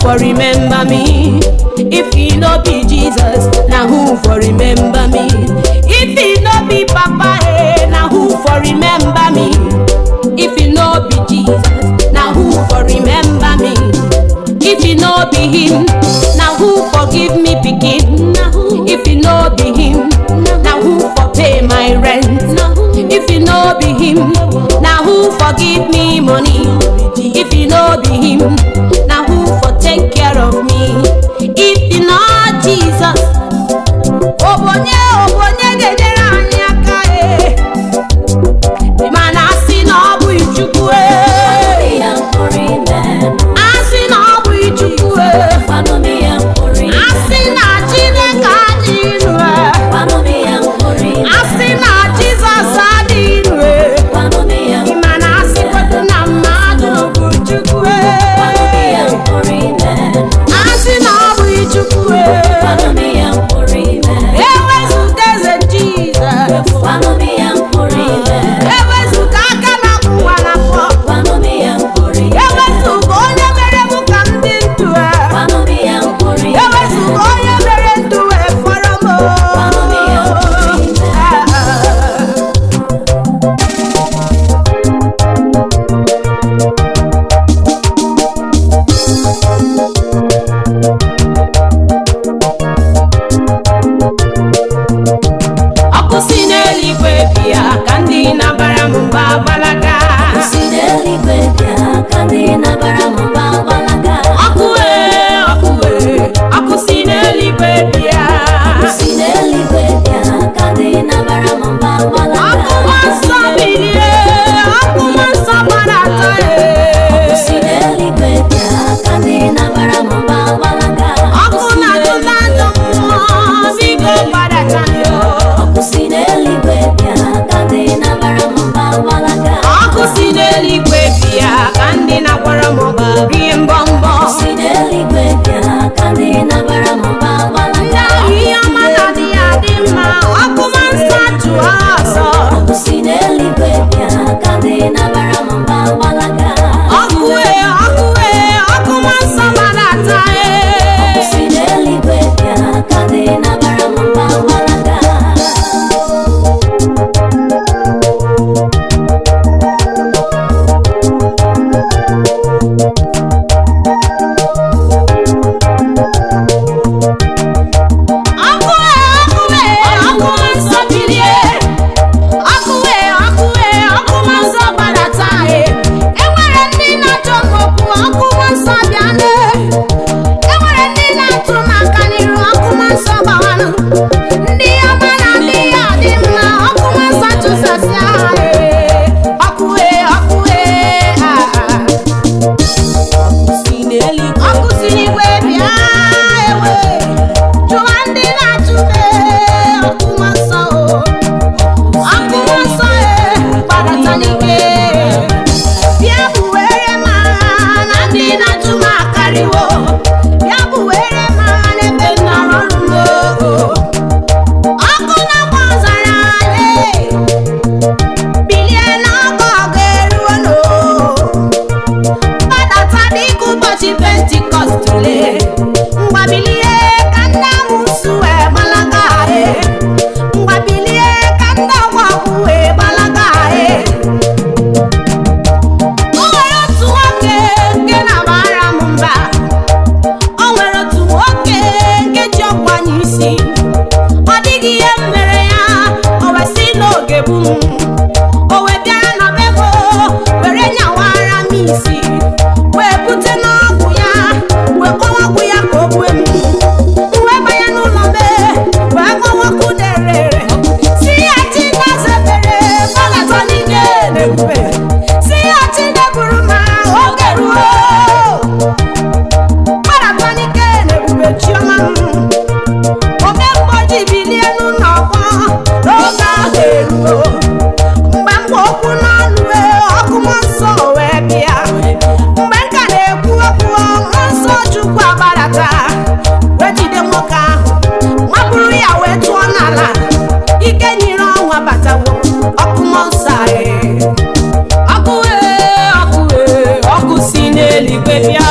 for remember me? If he no be Jesus, now who for remember me? If he no be Papa, now who for remember me? If he no be Jesus, now who for remember me? If he no be him, now who forgive me pikin? If he no be him, now who for pay my rent? If he no be him, now who forgive me money? If he no be him, now who for take care of me? If he not Jesus, obonye gedere anyị aka mana asị na ọ bụ Chukwu asị na ọ bụ Chukwu asị na Chineke adị iru asị na Jizọs adị iru mana asị kwetu na mmadụ bụ Chukwu asị na ọ bụ Chukwu ewezuga eze Jizọs ewezuga aka na ụwa na afọ ewezuga onye mere mụ ka m dị ndụ ewezuga onye mere ndụ wee fọrọ m ọkụ si n'eluigwe bịa ka ndị na-abara m mba gbalaga ọkụ ọkụ si n'eluigwe bịa ọkụ nsọ bilie ọkụ nsọ gbadata ọkụ na-atụ na ndụ mmụọ biko gbadata ọkụ si n'eluigwe bịa ka ndị na-akwara m ọba rie mbọmbọ ndị ahụ ihe ọma na-adị ya adị mma ọkụ nsọ jụọ ọsọ ọkụ nsọ gbadata ọkụ nsọ bilie ọkụ nsọ gbadata enwere ndị na-achọ okwu ọkụ nsọ bịanụ enwere ndị na-atụ maka n'iru ọkụ nsọ gbawanụ ndị ọma na ndị ya dị mma ọkụ nsọ chụsasịa ọkụ si n'igwe bịa chụwa ndị na-achụ ọkụ nsọ gbadata n'ike bịa buwere m agha na ndị na-achụ m akarịwo bịa buwere m agha n'ebe m nọrọ ọrụ ọkụ na-agba ọzara bilie n'ọgụ ọgụ eruo gbadata dịka ụbọchị Pentikọst ngwa bilie ka ndị amụsụ wee gbalaga ngwa bilie ka ndị ọgwụ ọgwụ wee gbalaga o nwere otu nwoke nke na-abara m mba o nwere otu nwoke nke ji ọkwanye isi ọ dịghị ihe m mere ya o wee sị n'oge bụ m o wee bịara na bebo were nyawara m isi wee bute n'ọgwụ ya wee kpọwa ọgwụ ya ka o gbue m wee banye n'ụlọ m wee kpọwa ọkụ dere si ya Chinazebere gbadata n'ike n'ebube si ya Chineburu ma oge ruo gbadata n'ike n'ebube chiọma m oge mgboji bilie n'ụlọ ọgbọ n'oge ahụ eruo mgbe m gwa okwu n'ọnụ ọkụ nsọ wee bịa mgbe m ka na-ekwu okwu nsọ Chukwu agbadata wee jide nwoke ahụ mapụrụ ya wee tụọ n'ala ike nyere ọnwa batawo ọkụ nsọ ọkụ si n'eluigwe bịa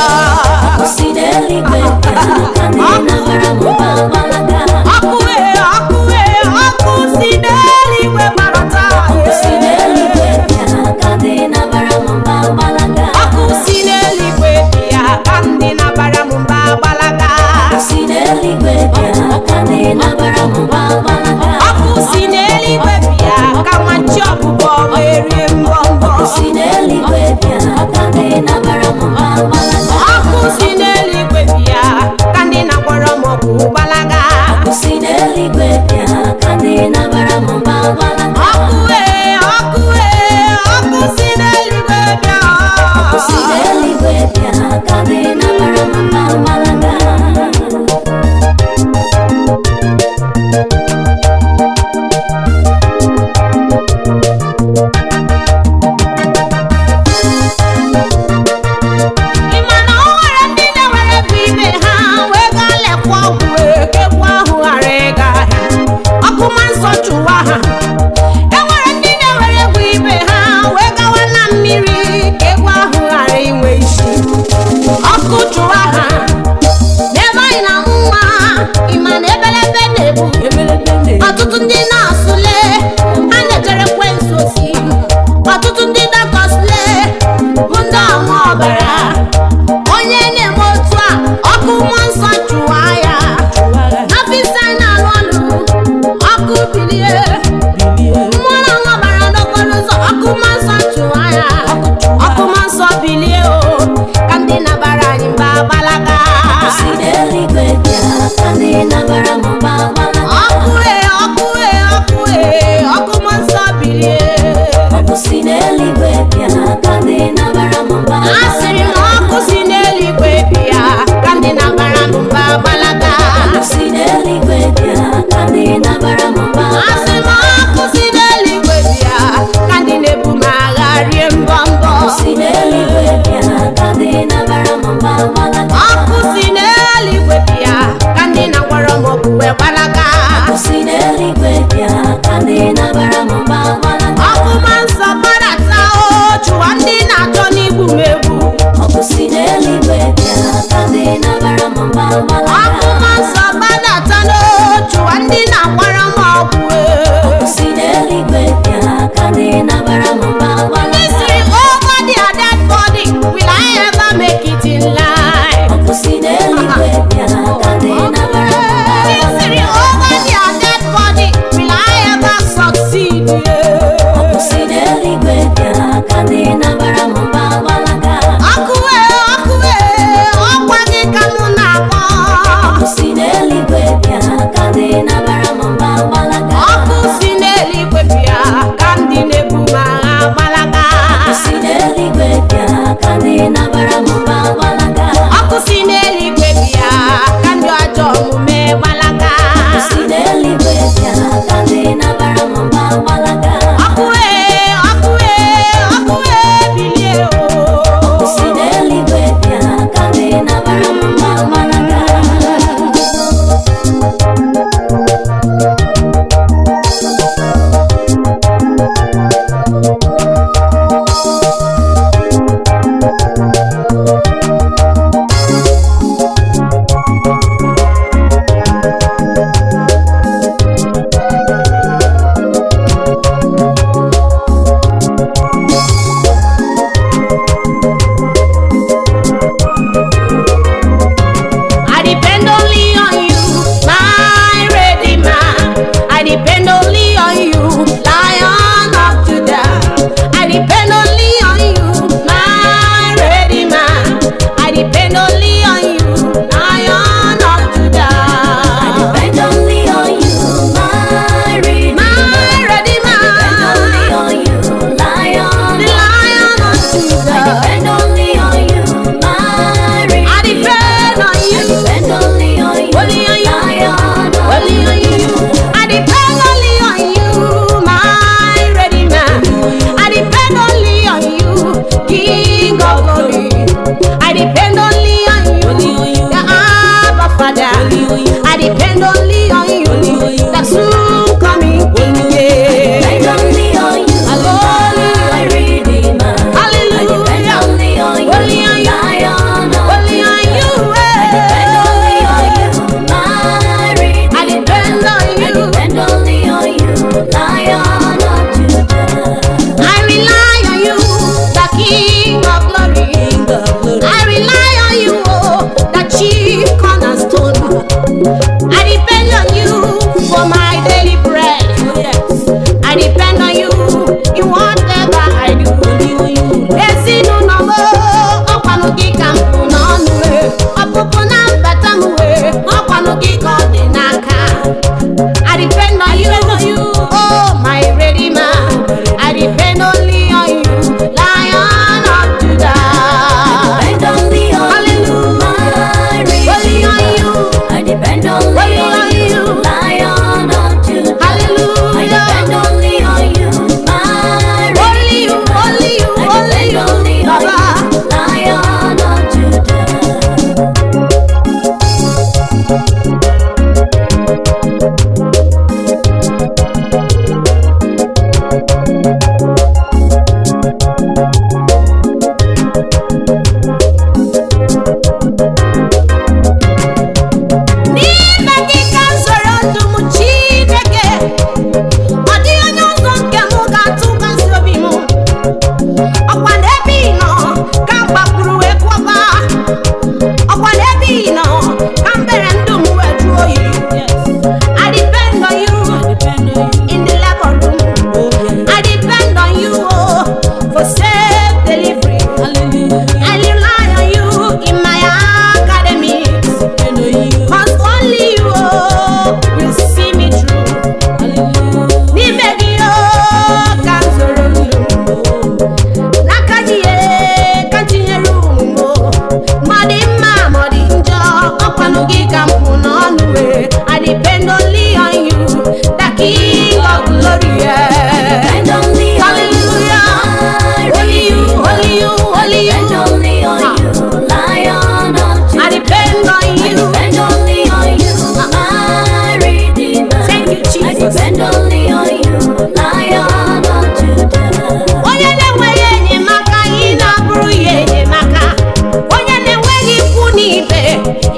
I depend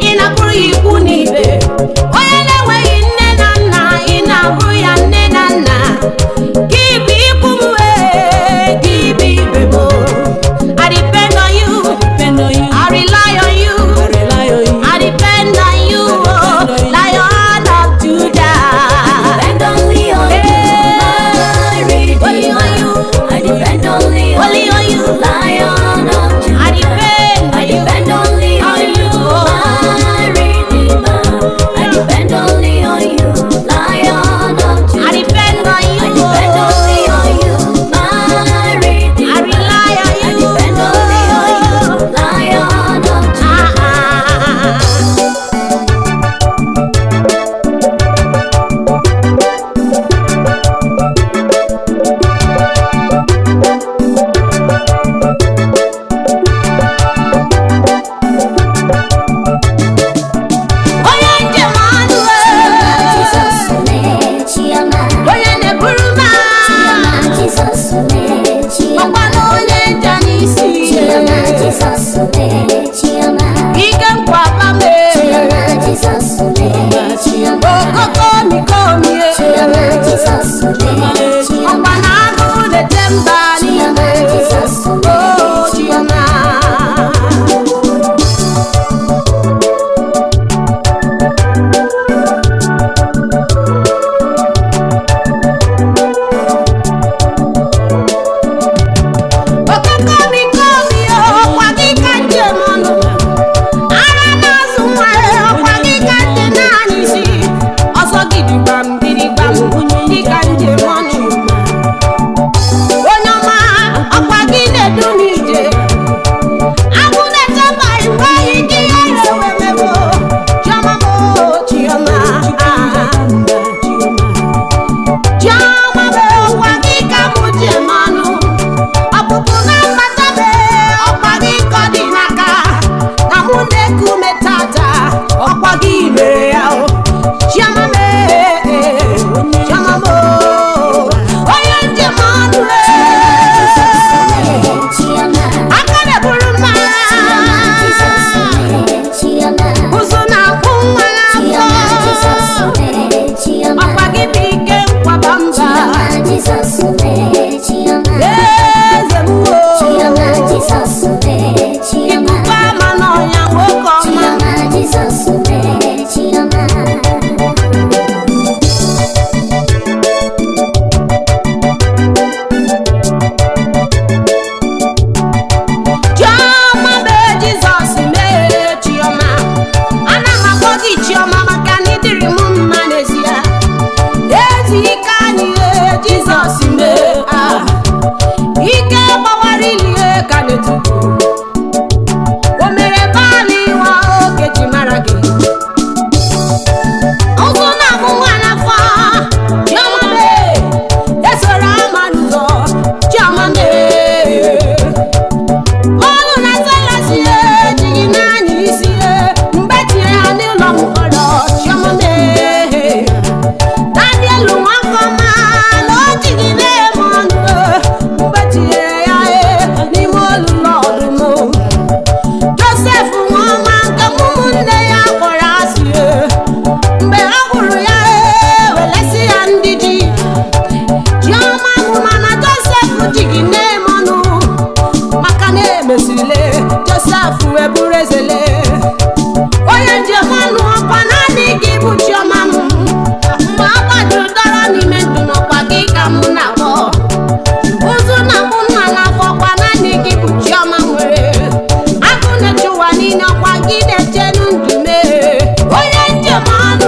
ị na-abụrụ ya ikwu n'ibe. Onye na-enweghị nne na nna, ị na-abụrụ ya nne na nna. Gị bụ ikwu m wee, gị bụ ibe m. I depend on you, I rely on you, I depend on you, Lion of Judah. I depend only on you, my Redeemer. I depend only on you, Lion of Judah. I depend only on you, my Redeemer. I depend only on you, Lion of Judah. I depend on you. I depend only on you, my Redeemer. I rely on you. I depend only on you, Lion of Judah. Onye njem ọnụ Jesus name, Chioma. onye na-eburu m Chioma, Jesus name, Chioma. ọkwanụ onye nje n'isi Chioma, Jesus name, Chioma. ike nkwaba m Chioma, Jesus name, Chioma. okoko mikomie Chioma, Jesus name, Chioma. ọkwana agụ na-eche mba Chioma, n'ime Jesus name, o Chioma. Okoko mikomie ọkwa gị ka njem ọnụ ara na-azụ nwa ọkwa gị ka nje naanị isi ọsọ gidigbam gidigbam gị ka njem ọnụ onye ọma ọkwa gị na-edu m ije agụ na-eche mba enweghị ike ihe erewe mebo Chioma m Chioma Chioma m ọkwa gị ka mụ jem ọnụ ọpụpụ na mmata be ọkwa gị ka ọ dị n'aka na mụ na-eku ume tata ọkwa gị mere ya o Chioma m Chioma m onye njem ọnụ Chioma, aka na-eburu mma Jesus name, Chioma. ụzụ na-akwụ nwa Chioma, Jesus n'afọ name, Chioma. ọkwa gị bụ ike nkwaba mba Chioma, Jesus name, Chioma. eze m o Chioma, Jesus name, Chioma. ikuku ama n'ọnya nwoke ọma Chioma, Jesus name, Chioma. Chioma mee Jizọs mee Chioma ana m akpọ gị Chioma maka na ịdịrị m mma n'ezie ezi ike anyị Jizọs mee ike gbawara ilie ka na-etutu o mere baala ịwa oge ji mara gị ụzụ na-abụ nwa n'afọ Chioma mee esoro ama n'ụzọ Chioma mee ọnụ na-asalasi ejighị n'anya isi mgbe tinyere ha n'ụlọ mkpọrọ Chioma mee Daniel Nwankọma na o jighị na-eme ọnụ mgbe tinyere ya n'ime olulu ọdụm Josef Nwaọma nke ụmụnne ya kpọrọ asị mgbe ha hụrụ ya welesi ya ndị ji Chioma mụ mana Josef jighị na-eme ọnụ maka na emesịrịle Josef wee bụrụ ezele onye njem ọnụ ọkwa naanị gị bụ Chioma m mgbe a gbajuru dọrọ n'ime ndụ n'ọkwa gị ka mụ na-akpọ ụzụ na-akpụ nna n'afọ ọkwa naanị gị bụ Chioma nwere agụ na-eche ụwa niile ọkwa gị na-eche ndụ mee onye njem ọnụ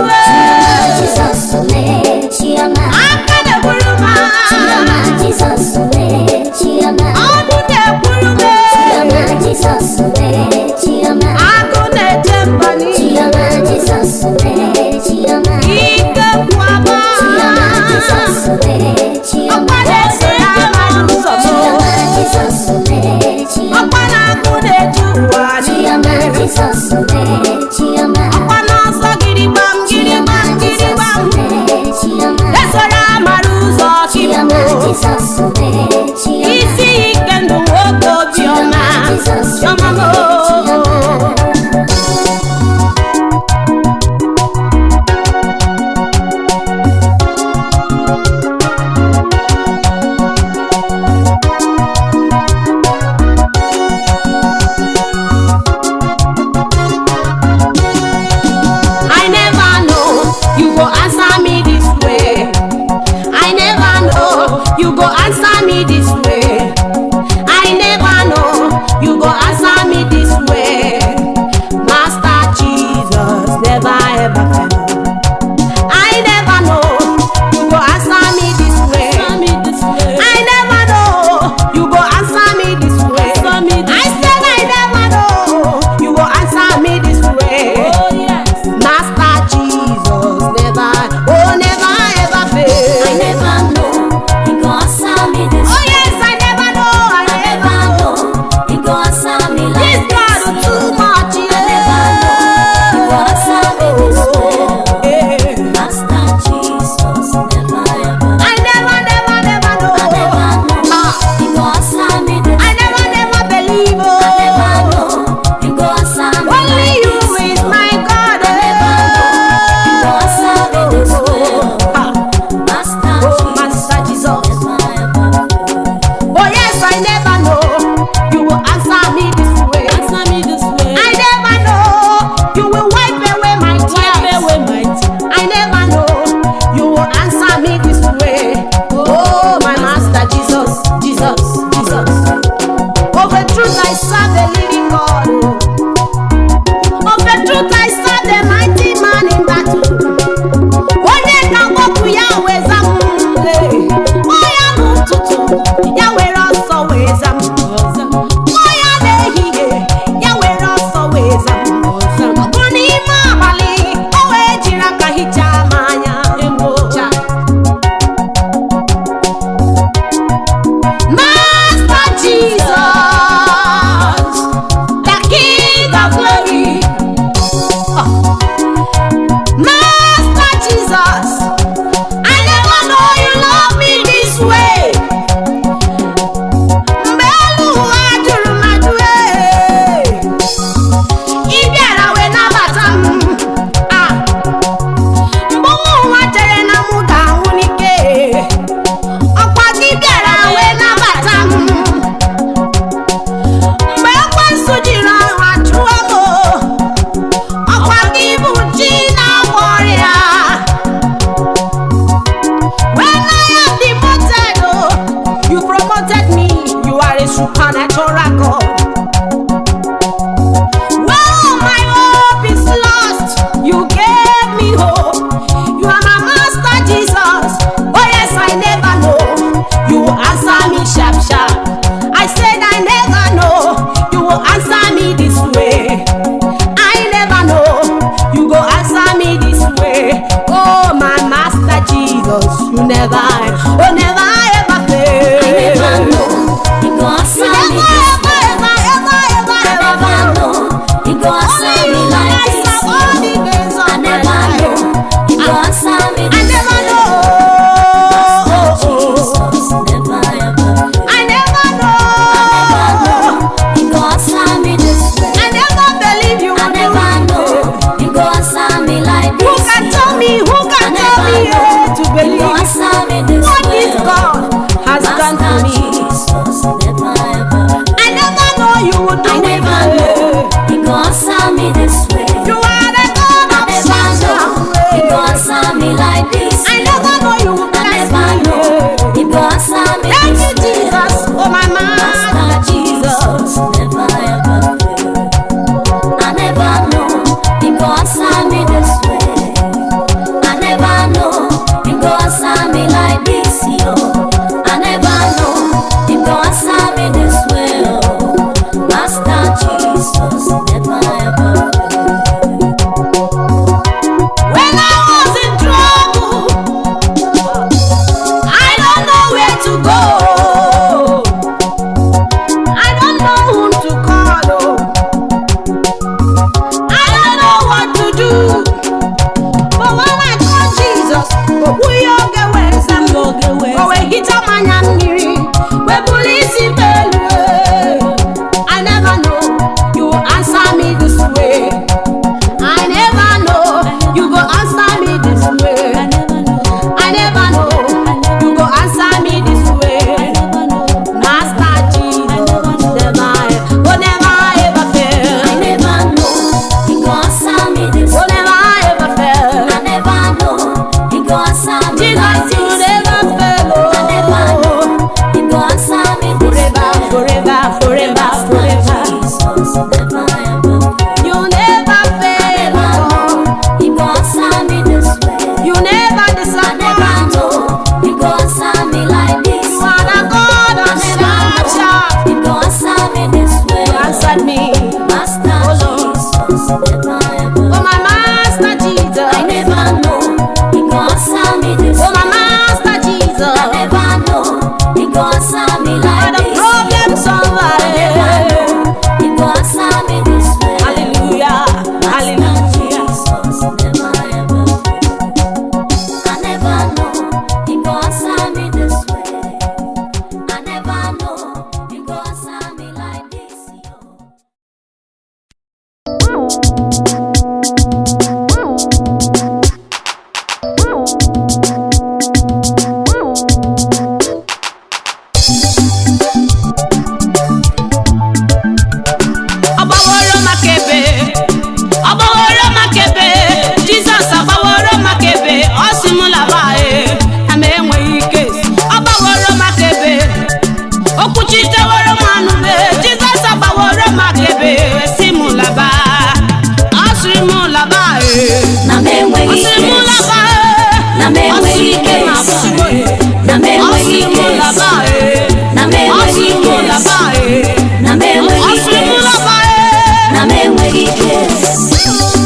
Jesus name, Chioma. aka na-egburu m Chioma, Jesus name, Chioma. ọnụ na-egburu m Chioma, Jesus name, Chioma. agụ na-eche mba niile Chioma, Jesus name, Chioma. ike kwaba Chioma, Jesus name, Chioma. ọkwa na-ese ya mara ụzọ Chioma, Jesus name, Chioma. ọkwa na-agụ na-eju ụwa Chioma, niile Jesus name, Chioma. ọkwa n'ọsọ gịrịgbam Chioma, gịrịgbam Jesus gịrịgbam name, Chioma. esoro amara ụzọ Chioma, Chimo Jesus name, Chioma. isi ike ndụ nwoke obiọma Chioma m You will wipe away my tears. I never know you will answer me this way. Oh, my master Jesus, Jesus, Jesus. Of the truth I serve the living God. Of the truth I serve the mighty man in battle. Onye na-agbapụ ya weza m. Oya n'ụtụtụ ya were ọsọ weza m. Oya n'ehihie ya were ọsọ weza m. Ọ bụ n'ime abalị o wee jiri aka hichaa m anya. Master Jesus, the King of glory. Master Jesus, I never know you love me this way. Mgbe elu ụwa jụrụ m ajụ, ị bịara wee nabata m. Mgbe ụwa chere na m ga-anwụ n'ike, ọkwa gị bịara wee nabata m. Mgbe ekwensu jiri ọha chụọ m, ọkwa gị bụ chi na-agwọ ọrịa. When I am demoted, you promoted me. You are a supernatural God. When my hope is lost, you gave me hope. You are my master Jesus. Oh yes, I never know you will answer me sharp sharp. I said I never know you will answer me this way. I never know you go answer me this way. Oh my master Jesus, you never, oh never ever fail. I never know you go answer me this way. I never know you go answer me like this. I never know you go answer me I this never way. know. Jesus, never ever. I never know. You go answer me this way. I never believe you. I never know you go answer me like Who this. can tell me? Who can tell me to You go believe? answer me this na m enweghị ike, na m enweghị ike, na m enweghị ike, na m enweghị ike, na m enweghị ike, na m enweghị ike.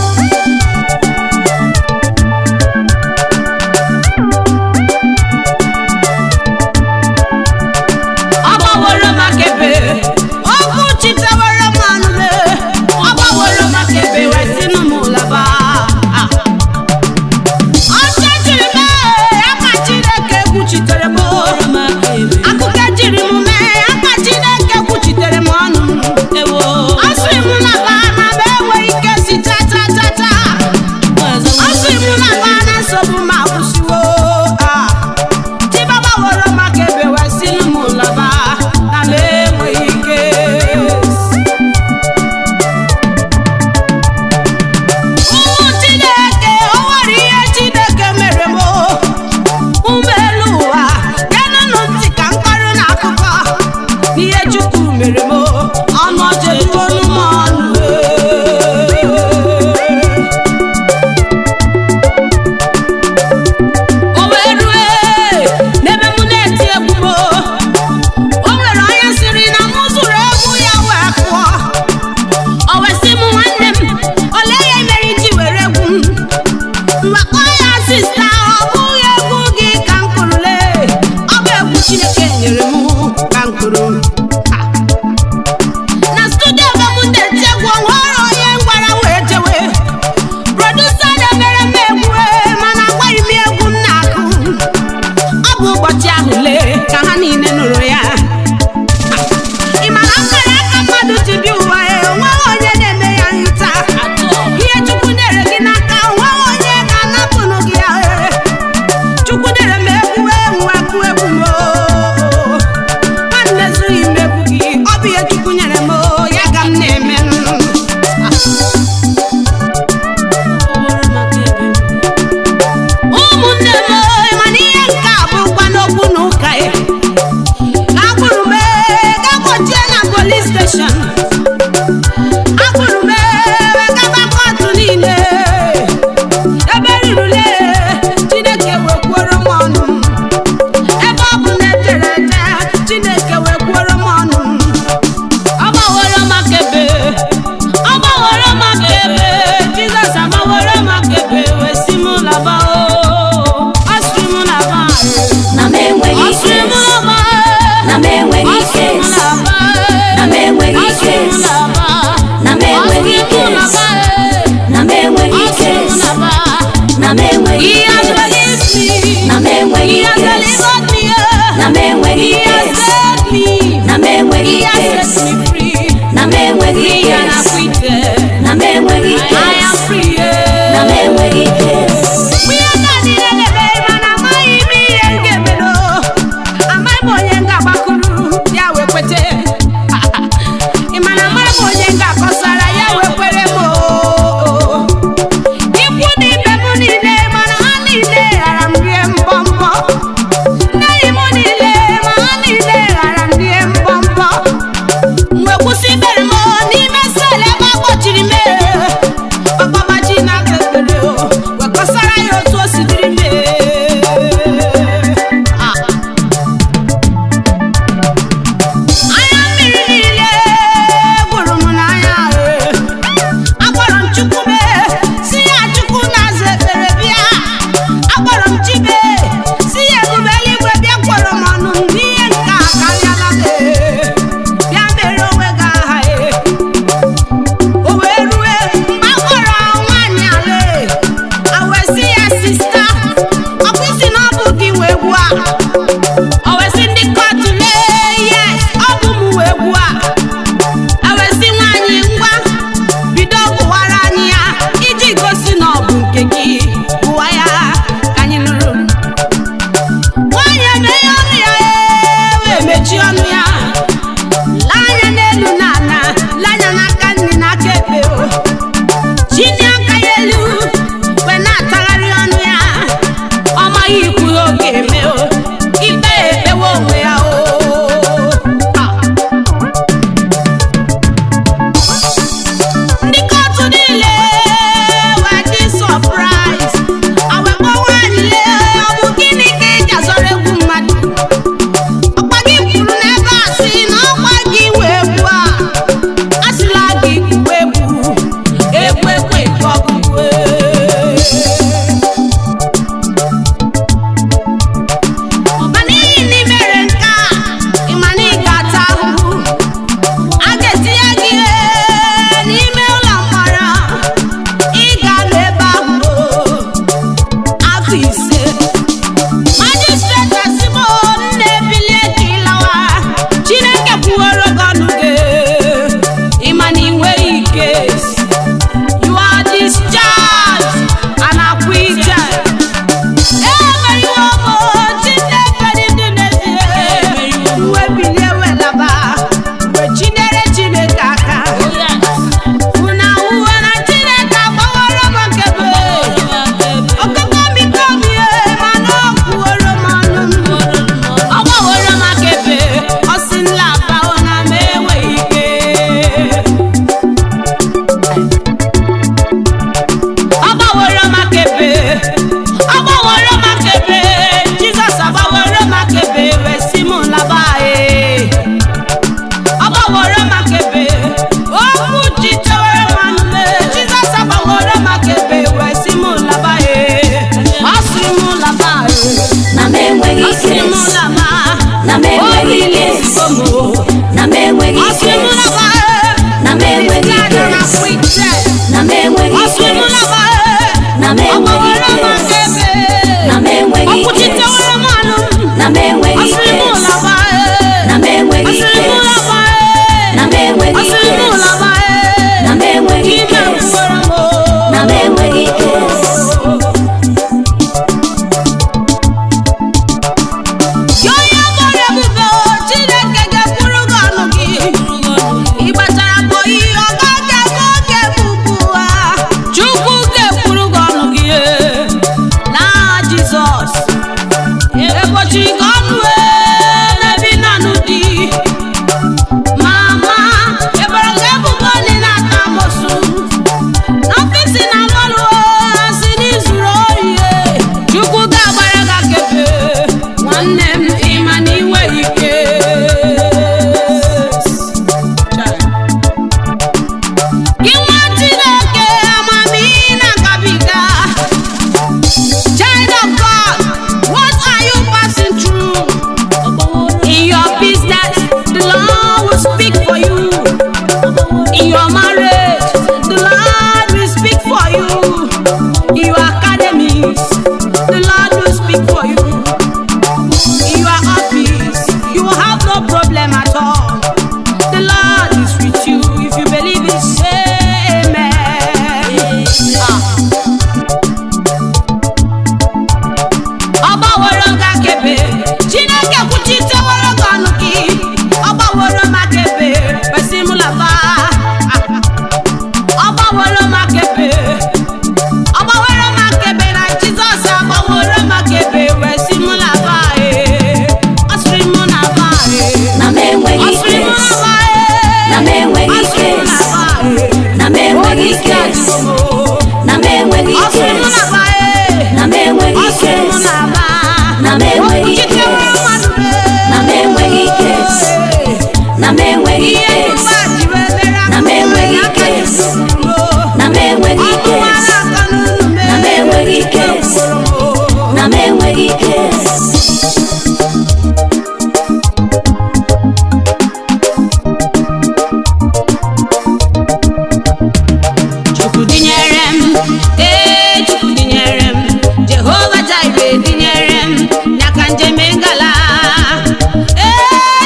dinyere m ya ka njem ngala.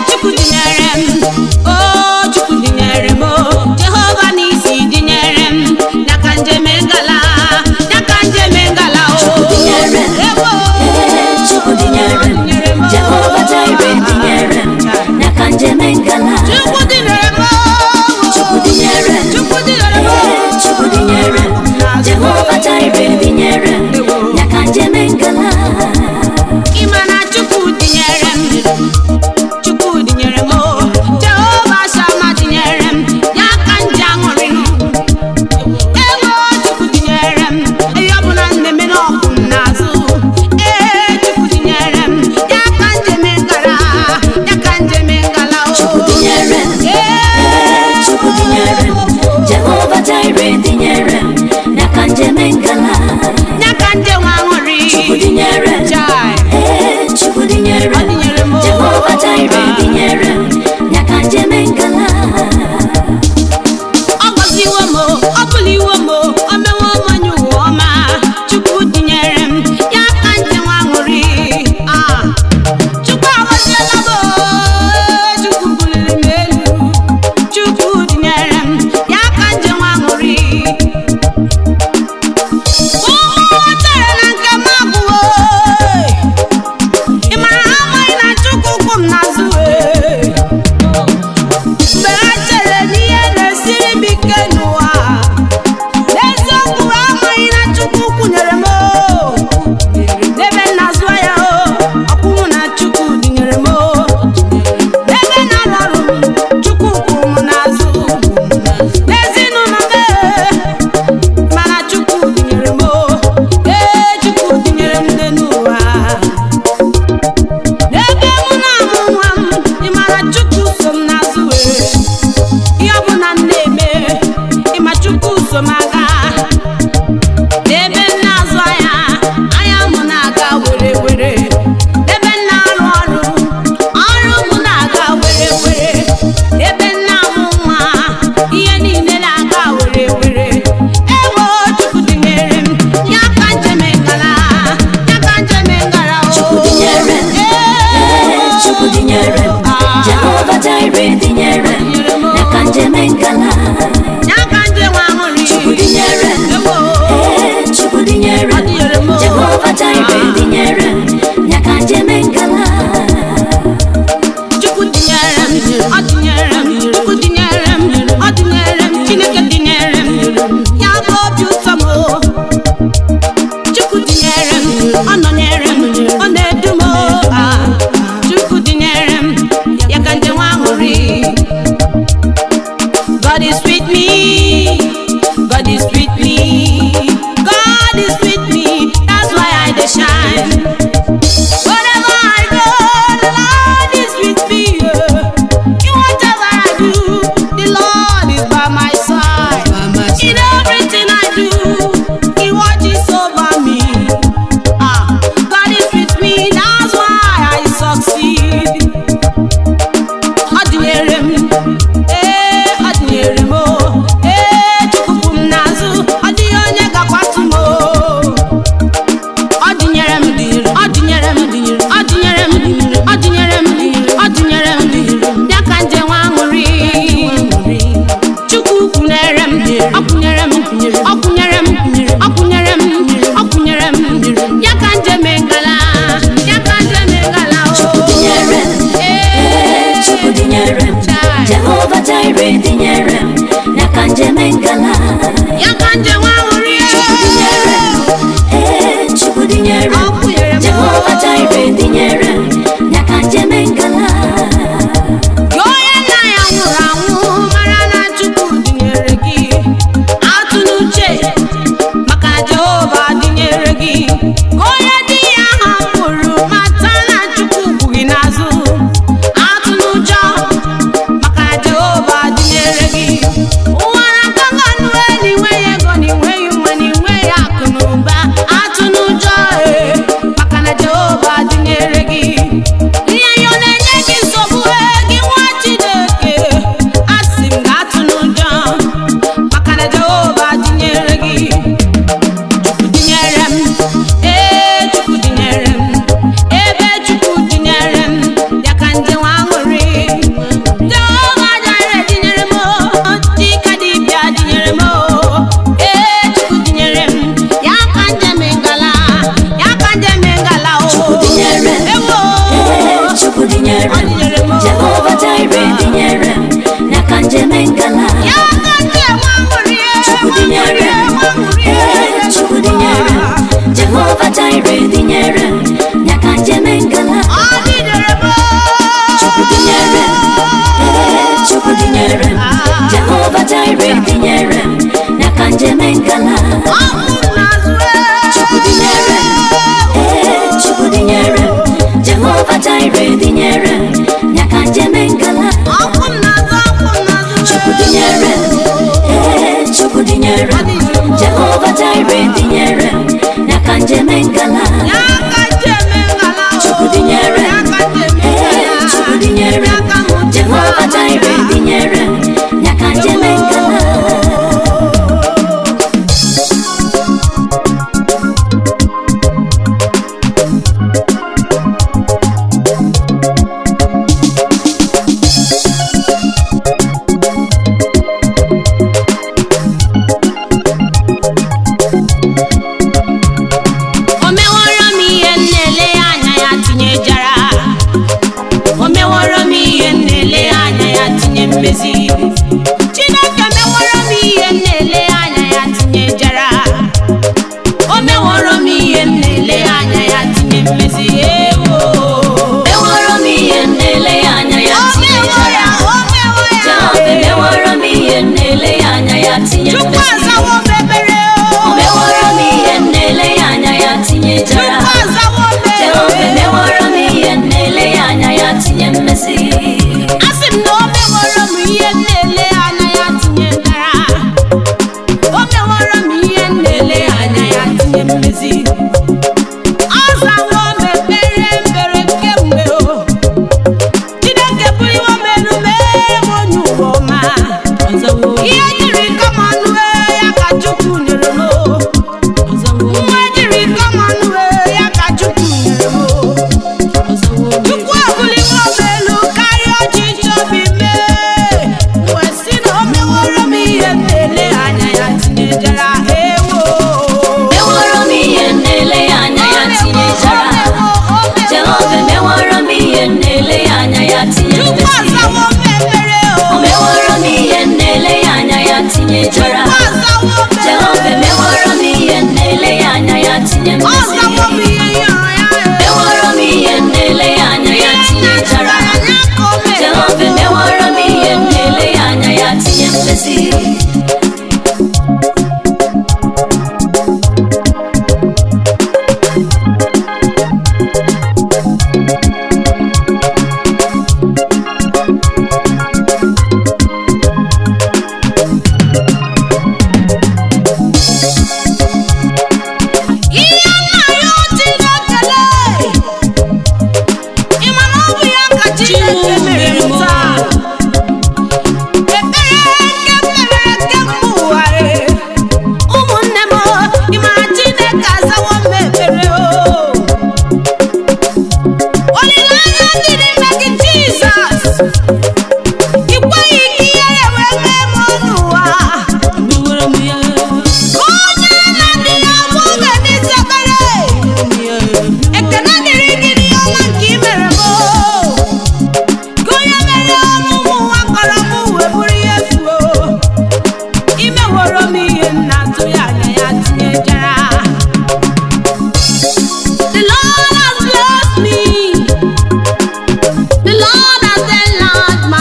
Chukwu dinyere m, Chukwu dinyere m, Jehova n'isi dinyere m ya ka njem ngala, ya ka njem ngala. Chukwu dinyere m, Chukwu dinyere m, Jehova Jireh dinyere m ya ka njem ngala. Chukwu dinyere m, Chukwu dinyere m, Chukwu dinyere m, Chukwu dinyere m, Jehova Jireh dinyere m ya ka njem ngala. ịma na Chukwu dinyere m, Chukwu dinyere m, Jehova Shama dinyere m ya ka nje aṅụrị. Chukwu dinyere m, ihe ọbụla na-eme n'ọkụ m n'azụ. Chukwu dinyere m ya ka njem ngala, ya ka njem ngala. Chukwu dinyere m, Chukwu dinyere m, Jehova Jireh dinyere m ya ka njem ngala. ya ka njem aṅụrị. Chukwu dinyere m, Chai. Chukwu dinyere Ọ m, dinyere m, Jehova Jireh dinyere m ya ka njem ngala. ọ gọziwo m, ọ buliwo m, o mewo m onye ụwa ọma. Chukwu dinyere m ya ka njem aṅụrị. Chukwu agọziela m, Chukwu buliri m elu. Chukwu dinyere m ya ka njem aṅụrị. Ụmụ chere na nke m abụọ, ị mara ha amaghị na Chukwu kwụ m n'azụ. Mgbe ha chere n'ihe na-esiri m ike n'ụwa, n'eziokwu ha amaghị na Chukwu kwụnyere m. N'ebe m na-azụ ahịa, ọkwụmụ na Chukwu dinyere m. N'ebe na-arụ ọrụ m, Chukwu kwụ m n'azụ. N'ezinụlọ m, mana Chukwu dinyere m. Chukwu dinyere m n'ụwa. N'ebe mụ na-amụ nwa m, ị mara Chukwu so m n'azụ. Ihe ọbụla m na-eme, ịma Chukwu so m aga. N'ebe m na-azụ ahịa, ahịa m na-aga were were. N'ebe m na-arụ ọrụ, ọrụ m na-aga were were. N'ebe m na-amụ nwa, ihe niile na-aga were were. Chukwu dinyere m ya ka njem ngala, ya ka njem ngala. Chukwu dinyere m, Chukwu dinyere m, Jehova Jireh dinyere m ya ka njem ngala. ya ka njem aṅụrị. Chukwu dinyere m, Chukwu dinyere m, Jehova Jireh dinyere m ya ka njem ngala. Chukwu dinyere m, ọ dinyere m, Chukwu dinyere m, ọ dinyere m, Chineke dinyere m ya bụ obi ụtọ m. Chukwu dinyere m, ọ nọnyere m, ọ na-edu m. Chukwu dinyere m ya ka njem aṅụrị. God is with me. ire dinyere nyaka njeme ngala Chukwu dinyere Chukwu dinyere Jehovah Jireh dinyere nyaka njeme ngala Chukwu dinyere Chukwu dinyere Jehovah Jireh dinyere nyaka njeme ngala Chukwu dinyere Chukwu dinyere Jehovah Jireh dinyere nyaka njeme ngala Chukwu dinyere Chukwu dinyere Jehovah Jireh dinyere nyaka njeme ngala Chineke meworo m ihe na-ele anya ya tinyejara o meworo m ihe na-ele anya ya tinye mmezi ewo meworo m ihe na-ele anya ya tinyejara Jehova meworo m ihe na-ele anya ya tinye mmezi Chukwu azawo m ekpere o meworo m ihe na-ele anya ya tinyejara Chukwu azawo m Jehova meworo m ihe na-ele anya ya tinye mmezi asị m na o meworo m ihe na-ele anya ya tinyejara o meworo m ihe na-ele anya ya tinye mmezi azawo m ekpere mbere kemgbe o Chineke buliwo m elu mere m onye ugbo ọma ihe jiri kama anụ ya ka Chukwu nyere m nwa jiri kama anụ ya ka Chukwu nyere m Chukwu ebuliwo m elu karịa ọchịchị obi mee wee sị na o meworo m ihe na-ele anya ya tinyejara ewo meworo m ihe na-ele anya ya tinyejara Jehova meworo m ihe na-ele anya ya tinye Chukwu mmezi azawo m ekpere o meworo m ihe na-ele anya ya tinyejara azawo m Jehova meworo m ihe na-ele anya ya tinye mmezi ọzawo m ihe yọrọ ya meworo m ihe na-ele anya ya tinyejara Jehova meworo m ihe na-ele anya ya tinye mmezi ihe nna ya Chinekele ị ma na ọ bụ ya ka Chineke mere m taa ekpere nke kpere kemgbe ụwa ụmụnne m ị ma na Chineke azawo m ekpere olileanya dị n'ime gị Jizọs ị kweghị ka ihere wee mee m n'ụwa onye na-adị ya bụ oge n'isi ekpere ekene dịrị gị n'ihe ọma nke i mere m ka onye mere ọmụmụ nwa kọrọ m wee bụrụ ihe efu imeworo m ihe m na-atụ ya anya ya tinyejara The Lord has blessed me. The Lord has enlarged my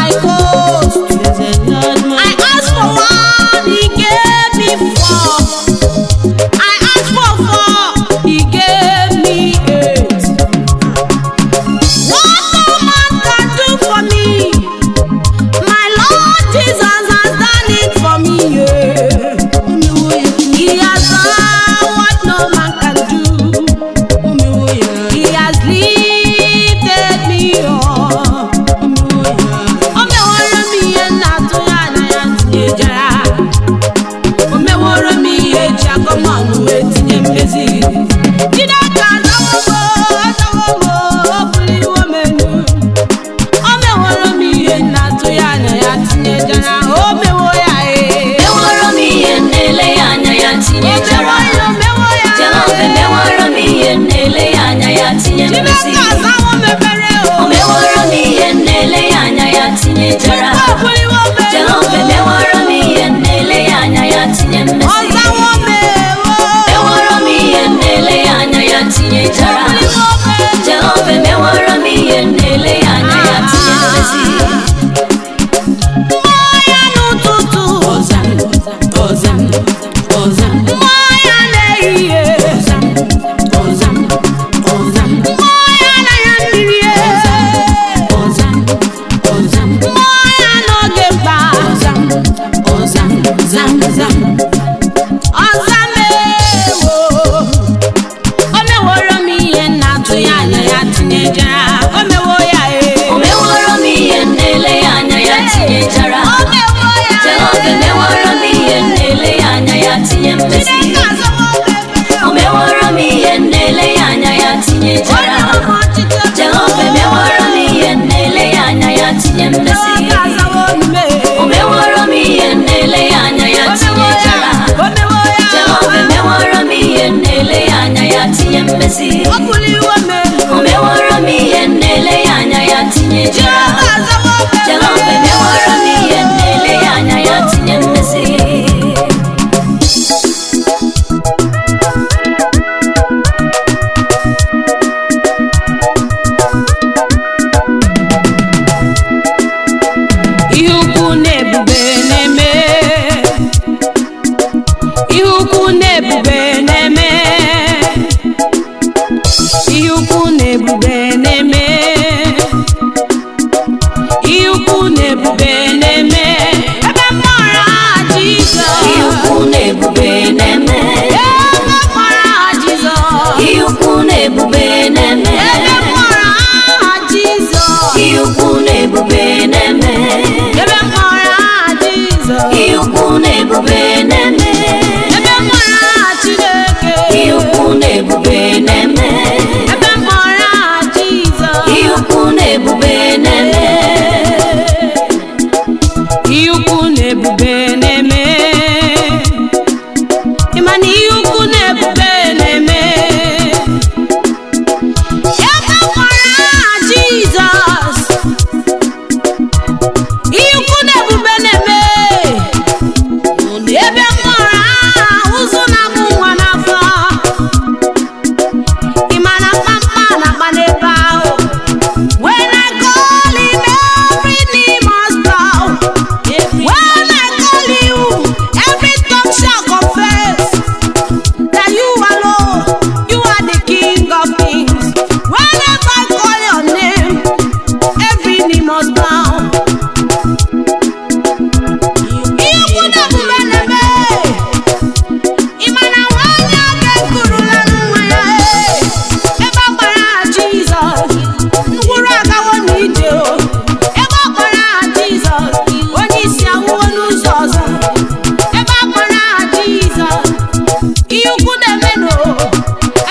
tinyechara. Jehova emewara m ihe na-ele ya anya ya tinye mmezi. Mmụọ ya n'ụtụtụ, mmụọ ya n'ehihie, mmụọ ya n'anya mmiri, mmụọ ya n'oge mkpa, ọzamewo, o meworo m ihe na-atụ ya anya ya tinyechara. O mewo ya O mewara m ihe na-ele ya anya ya tinyechara. o mewo ya Jehova emewara m ihe na-ele ya anya ya tinye mmezi. Chineke azawo O mewara m ihe na-ele ya anya ya tinyechara. Jehova emewara m ihe na-ele ya anya ya tinye mmezi. O mewara m ihe na-ele ya anya ya tinyechara. Jehova emewara m ihe na-ele ya anya ya tinye mmezi. O mewara m ihe na-ele ya anya ya tinyechara. Jehova emewara m ihe na-ele ya anya ya tinye mmezi. Ihe ukwu na ebube na-eme, ihe ukwu na ebube na-eme, ihe ukwu na ebube na-eme, ihe ukwu na ebube na-eme. Ebe mmụọ Jizọs, Ihe ukwu na ebube na-eme. ebe mmụọ Jizọs, Ihe ukwu na ebube na-eme. ebe mmụọ Jizọs, Ihe ukwu na ebube na-eme. ebe mmụọ Jizọs, Ihe ukwu na ebube na-eme. ebe mmụọ Chineke, Ihe ukwu na ebube na-eme. ebe mmụọ Jizọs, Ihe ukwu na ebube na-eme. ihe ukwu na ebube na-eme. Ị ma na ihe ukwu na ebube na-eme. Ebe mmụọ Jizọs, ihe ukwu na ebube na-eme. Ebe mmụọ ụzụ na-amụ nwa n'afọ. Ị ma na mkpamkpa na-agba n'ebe ahụ. When I call him, every knee must bow. When I call you, every tongue shall confess that you alone, you are the King of kings. Whenever I call your name, every knee must bow. Ihe ukwu na ebube na-eme. Ị ma na nwanyị a ga-ekurula nwa ya, ebe a gbara Jizọs, ngwụrụ agawo n'ije o. Ebe a gbara Jizọs, onye isi awụwo n'ụzọ ọzọ. Ebe a gbara Jizọs, ihe ukwu na-emenụ o.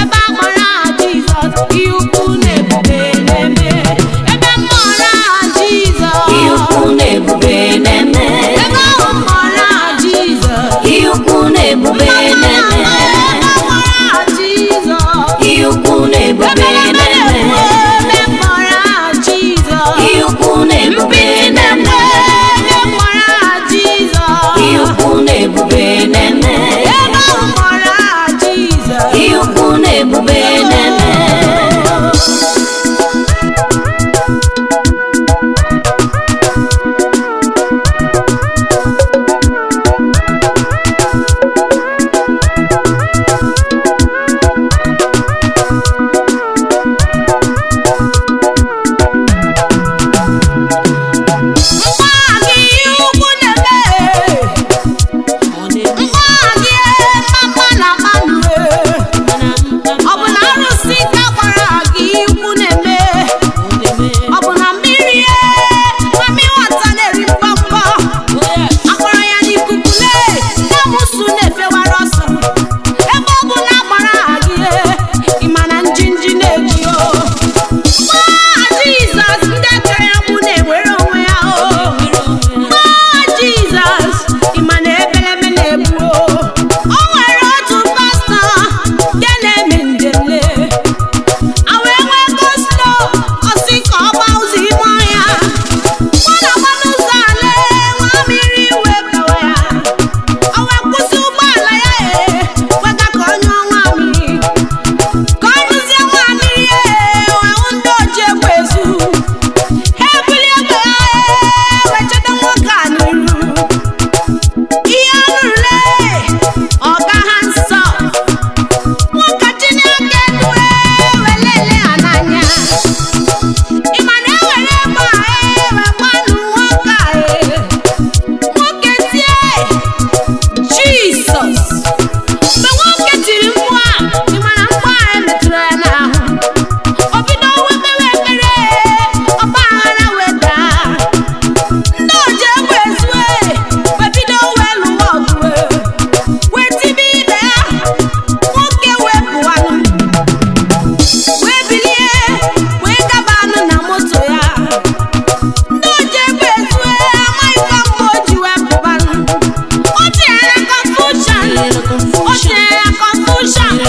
Ebe a gbara Jizọs, ihe ukwu na ebube na-eme. Ebe mmụọ Jizọs, Ihe ukwu na ebube na-eme. ebe ahụ mmụọ Jizọs, Ihe ukwu na ebube na-eme. ebe mmụọ Jizọs, Ihe ukwu na ebube na-eme. ebe mmụọ Jizọs, Ihe ukwu na ebube na-eme. ebe mmụọ Jizọs, Ihe ukwu na ebube na-eme. ebe ahụ mmụọ Jizọs. Ihe ukwu na ebube na-eme. Mgbe gị mma na mmanụ, ọ bụ na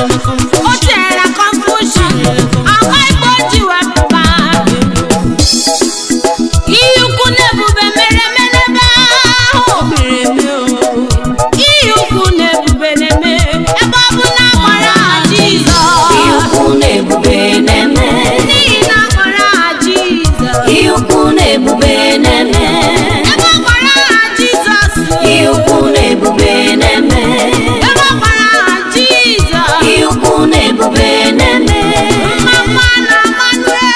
o tinyere confusion agwa igbo ji wepụba ihe ukwu na ebube mere eme n'ebe ahụ ihe ukwu na ebube na-eme ebe ọ bụ na agbara Jizọs ihe ukwu na ebube na-eme n'ihi na agbara Jizọs ihe ukwu na ebube na-eme ebe agbara Jizọs ihe ukwu na ebube na-eme ebe agbara Jizọs ihe ukwu na ebube na-eme mmanwa na Emmanuel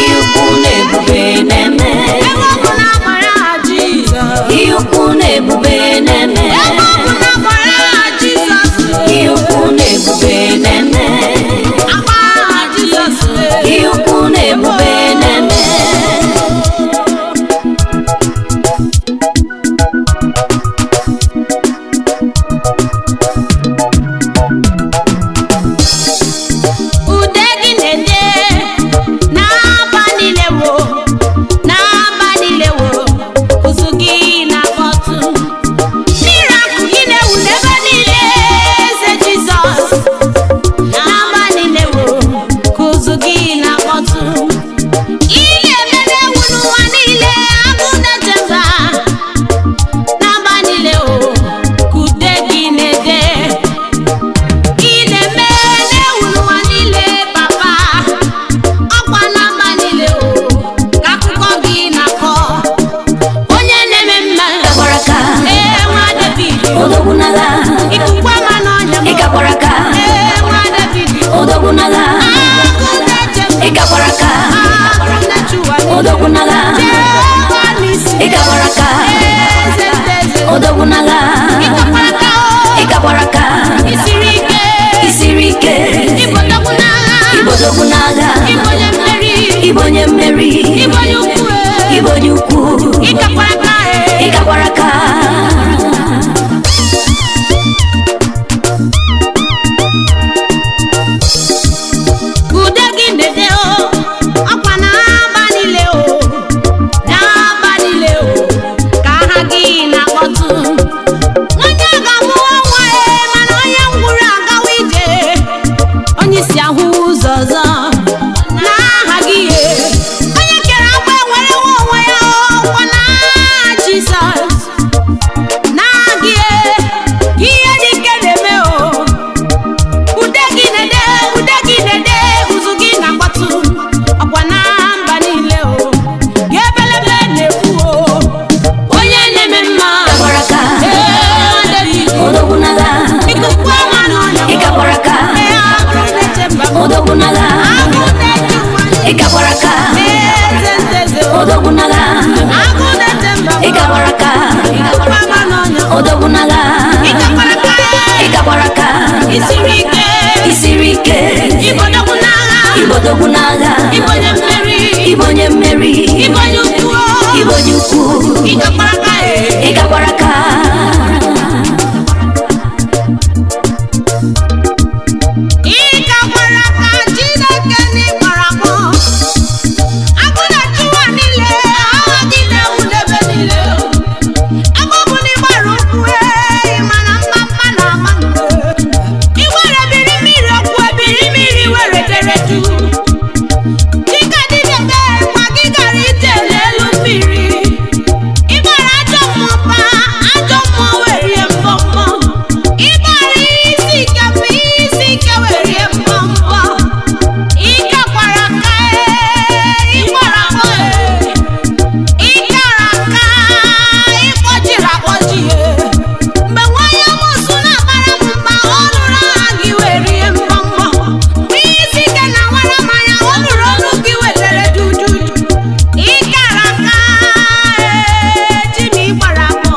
ihe ukwu na ebube na-eme ebe ọ bụ na agbara Jizọs ihe ukwu na ebube na-eme ebe ọ bụ na agbara Jizọs ihe ukwu na ebube na-eme agbara Jizọs ihe ukwu na ebube na-eme ude gị na-ede n'abalị lewo n'abalị lewo ụzụ gị na-akpọtụ miracle gị na-ewu n'ebe niile eze Jizọs n'abalị lewo ka ụzụ gị na-akpọtụ ị na-eme na-ewu n'ụwa niile agụ na-eche mba n'abalị lewo ka ude gị na-ede ị na-eme na-ewu n'ụwa niile papa ọkwa n'aba niile ka akụkọ gị na-akọ onye na-eme mma Ịkakwaraka nwa David odogwu n'agha ikukwa ma n'ọnya m Ịkakwaraka nwa David odogwu n'agha agụ na-eche m Ịkakwaraka agụ na-eche ụwa odogwu n'agha Jehova n'isi Ịkakwaraka eze ndị eze odogwu n'agha ịkakwaraka Ịkakwaraka isiri ike isiri ike ibodogwu n'agha ibodogwu n'agha ibonye mmeri ibonye mmeri ibonye ukwu ibonye ukwu ịkakwaraka Ịkakwaraka ude gị na-ede ọkwa n'abalị le n'abalị le ka aha gị na-akpọtụ onye ga-amụ nwa mana onye ngwụrụ agawa ije onye isi ahụ ụzọ ọzọ n'aha gị onye kere agba enwere nwa onwe ya ọkwa n'aha Jizọs n'aha gị ihe dị ike na-eme ude gị na-ede ude gị na-ede ụzụ gị na-akpọtụ ọkwa na mba niile gị ebelebe na-ekwu onye na-eme mma Ịkakwaraka odogwu n'agha ikuku ọma n'ọnya Ịkakwaraka agụ na-eche mba odogwu n'agha agụ na-eche ụwa Ịkakwaraka eze eze odogwu n'agha agụ na-eche mba Ịkakwaraka ikuku ọma n'ọnya odogwu n'agha ịkakwaraka Ịkakwaraka isiri ike isiri ike ibodogwu n'agha ibodogwu n'agha ibonye mmeri ibonye mmeri ibonye ukwu ibonye ukwu ịkakwaraka Ịkakwaraka ịkakwaraka Chineke n'ịgbara mọ agụ na-achụ ụwa niile agha gị na-ewu n'ebe niile ebe ọ bụ na ịgbara ụkwụ mana mma mma na ama iwere biri mmiri okwu ebiri mmiri were dere du dịka dịdebe gwa gị gara ije n'elu mmiri ịgbara ajọ mmụọ ajọ mmụọ werie mbọ mbọ ịgbara isi ike mbọ isi ike werie mbọ mbọ ịkakwara aka ịgbara mbọ ịkara aka ịkpọjiri akpọji mgbe nwanyị amụsụ na-agbara m mgba ọ nụrụ aha gị werie mbọ mbọ mgbe isi ike na wara mmanya ọ nụrụ olu gị wetere dudu ịkara aka ji na ịgbara mbọ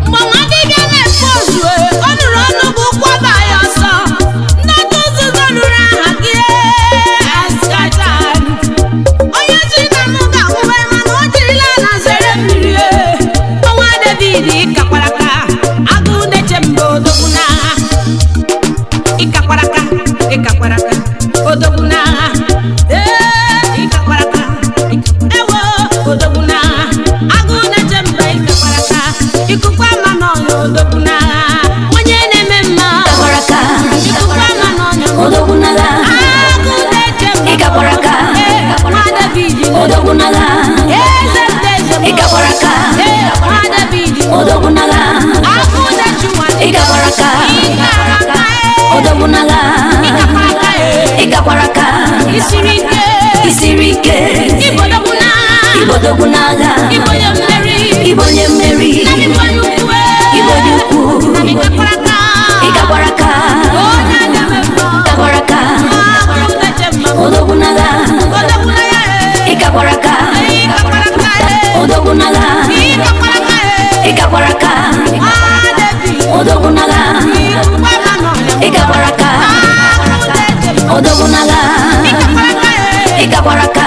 mgbe nwa dibịa na-efe ozu ọ nụrụ ọnụ bụ kwaba ya ọsọ ndọta nzuzo nụrụ aha gị askatan onye ji na m ga-anwụwe mana o jirila na zere mmiri ọnwa David ịkakwaraka agụ na-eche mba odogwu n'agha ịkakwaraka ịkakwaraka odogwu n'agha ịkakwaraka ewo odogwu n'agha agụ na-eche mba ịkakwaraka ikuku ama n'ọnya odogwu n'agha onye na-eme mma Ịkakwaraka ikuku ama n'ọnya Odogunaga, Ikabaraka, Odogunaga, Ikabaraka, Odogunaga, Ikabaraka, Isirike, Ibodogunaga, Ibonye Mary, Iboduku, Ikabaraka, Ikabaraka, Odogunaga, Ikabaraka, Odogunaga, Ikabaraka, Odogunaga, Ikabaraka, Odogunaga, Ikabaraka,